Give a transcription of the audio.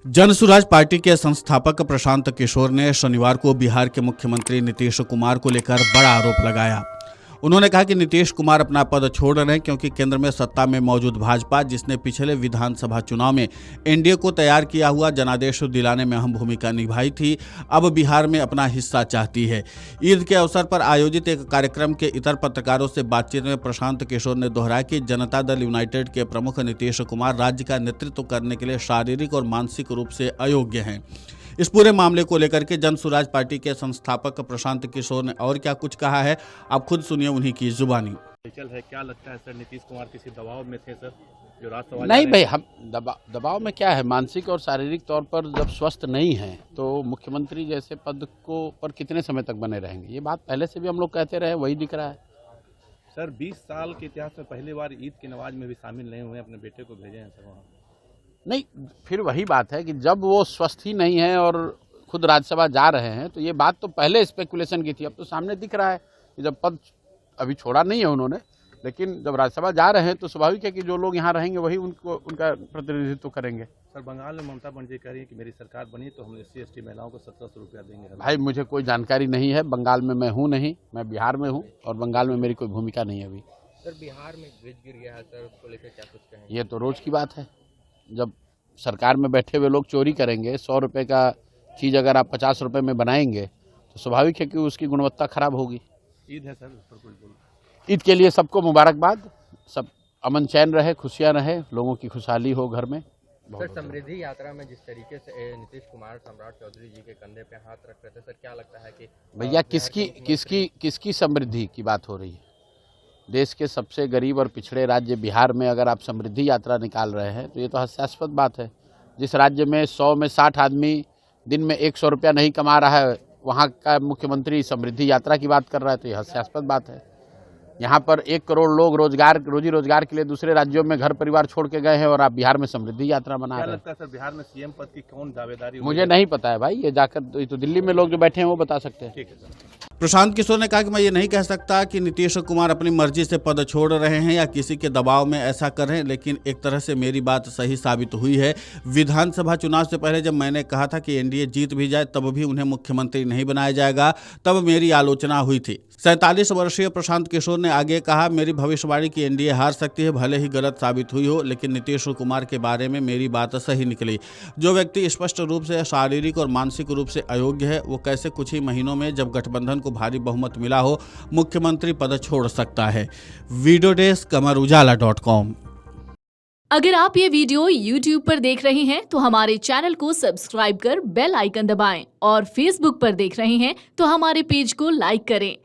Jan Suraaj party के संस्थापक प्रशांत किशोर ने शनिवार को बिहार के मुख्यमंत्री नीतीश कुमार को लेकर बड़ा आरोप लगाया। उन्होंने कहा कि नीतीश कुमार अपना पद छोड़ रहे हैं क्योंकि केंद्र में सत्ता में मौजूद भाजपा, जिसने पिछले विधानसभा चुनाव में एनडीए को तैयार किया हुआ जनादेश दिलाने में अहम भूमिका निभाई थी, अब बिहार में अपना हिस्सा चाहती है। ईद के अवसर पर आयोजित एक कार्यक्रम के इतर पत्रकारों से बातचीत में प्रशांत किशोर ने दोहराया कि जनता दल यूनाइटेड के प्रमुख नीतीश कुमार राज्य का नेतृत्व करने के लिए शारीरिक और मानसिक रूप से अयोग्य हैं। इस पूरे मामले को लेकर के जनसुराज पार्टी के संस्थापक प्रशांत किशोर ने और क्या कुछ कहा है, आप खुद सुनिए उन्हीं की जुबानी। है क्या लगता है सर, नीतीश कुमार किसी दबाव में थे सर जो राज्यसभा? नहीं भाई, हम दबाव में क्या है, मानसिक और शारीरिक तौर पर जब स्वस्थ नहीं है तो मुख्यमंत्री जैसे पद को पर कितने समय तक बने रहेंगे? ये बात पहले से भी हम लोग कहते रहे, वही दिख रहा है। सर 20 साल के इतिहास में पहली बार ईद की नमाज में भी शामिल नहीं हुए, अपने बेटे को भेजे हैं सर वहाँ। नहीं, फिर वही बात है कि जब वो स्वस्थ ही नहीं है और खुद राज्यसभा जा रहे हैं तो ये बात तो पहले स्पेकुलेशन की थी, अब तो सामने दिख रहा है कि जब पद अभी छोड़ा नहीं है उन्होंने, लेकिन जब राज्यसभा जा रहे हैं तो स्वाभाविक है कि जो लोग यहाँ रहेंगे वही उनका प्रतिनिधित्व करेंगे। सर बंगाल में ममता बनर्जी कह रही है कि मेरी सरकार बनी तो हम SC/ST महिलाओं को 1700 रुपया देंगे। भाई मुझे कोई जानकारी नहीं है, बंगाल में मैं हूँ नहीं, मैं बिहार में हूँ और बंगाल में मेरी कोई भूमिका नहीं है अभी। सर बिहार में ब्रिज गिर गया है सर, उसको लेकर क्या कुछ कहेंगे? ये तो रोज की बात है, जब सरकार में बैठे हुए लोग चोरी करेंगे, 100 रुपये का चीज़ अगर आप 50 रुपये में बनाएंगे तो स्वाभाविक है कि उसकी गुणवत्ता खराब होगी। ईद है सर, उस पर कुछ बोलो। ईद के लिए सबको मुबारकबाद, सब अमन चैन रहे, खुशियाँ रहे, लोगों की खुशहाली हो घर में। सर समृद्धि यात्रा में जिस तरीके से नीतीश कुमार सम्राट चौधरी जी के कंधे पे हाथ रख रहे थे सर, क्या लगता है कि भैया किसकी समृद्धि की बात हो रही है? देश के सबसे गरीब और पिछड़े राज्य बिहार में अगर आप समृद्धि यात्रा निकाल रहे हैं तो ये तो हास्यास्पद बात है। जिस राज्य में 100 में 60 आदमी दिन में 100 रुपया नहीं कमा रहा है, वहाँ का मुख्यमंत्री समृद्धि यात्रा की बात कर रहा है, तो ये हास्यास्पद बात है। यहाँ पर 1 करोड़ लोग रोजी रोजगार के लिए दूसरे राज्यों में घर परिवार छोड़ के गए हैं और आप बिहार में समृद्धि यात्रा मना रहे हैं। क्या लगता है सर, बिहार में CM पद की कौन दावेदारी? मुझे नहीं पता है भाई, ये जाकर तो दिल्ली में लोग जो बैठे हैं वो बता सकते हैं। ठीक है सर। प्रशांत किशोर ने कहा कि मैं ये नहीं कह सकता कि नीतीश कुमार अपनी मर्जी से पद छोड़ रहे हैं या किसी के दबाव में ऐसा कर रहे हैं, लेकिन एक तरह से मेरी बात सही साबित हुई है। विधानसभा चुनाव से पहले जब मैंने कहा था कि एनडीए जीत भी जाए तब भी उन्हें मुख्यमंत्री नहीं बनाया जाएगा, तब मेरी आलोचना हुई थी। 47 वर्षीय प्रशांत किशोर ने आगे कहा, मेरी भविष्यवाणी की एनडीए हार सकती है, भले ही गलत साबित हुई हो, लेकिन नीतीश कुमार के बारे में मेरी बात सही निकली। जो व्यक्ति स्पष्ट रूप से शारीरिक और मानसिक रूप से अयोग्य है, वो कैसे कुछ ही महीनों में जब गठबंधन को भारी बहुमत मिला हो मुख्यमंत्री पद छोड़ सकता है। Video desk amarujala.com। अगर आप ये वीडियो YouTube पर देख रहे हैं तो हमारे चैनल को सब्सक्राइब कर बेल आइकन दबाएं और Facebook पर देख रहे हैं तो हमारे पेज को लाइक करें।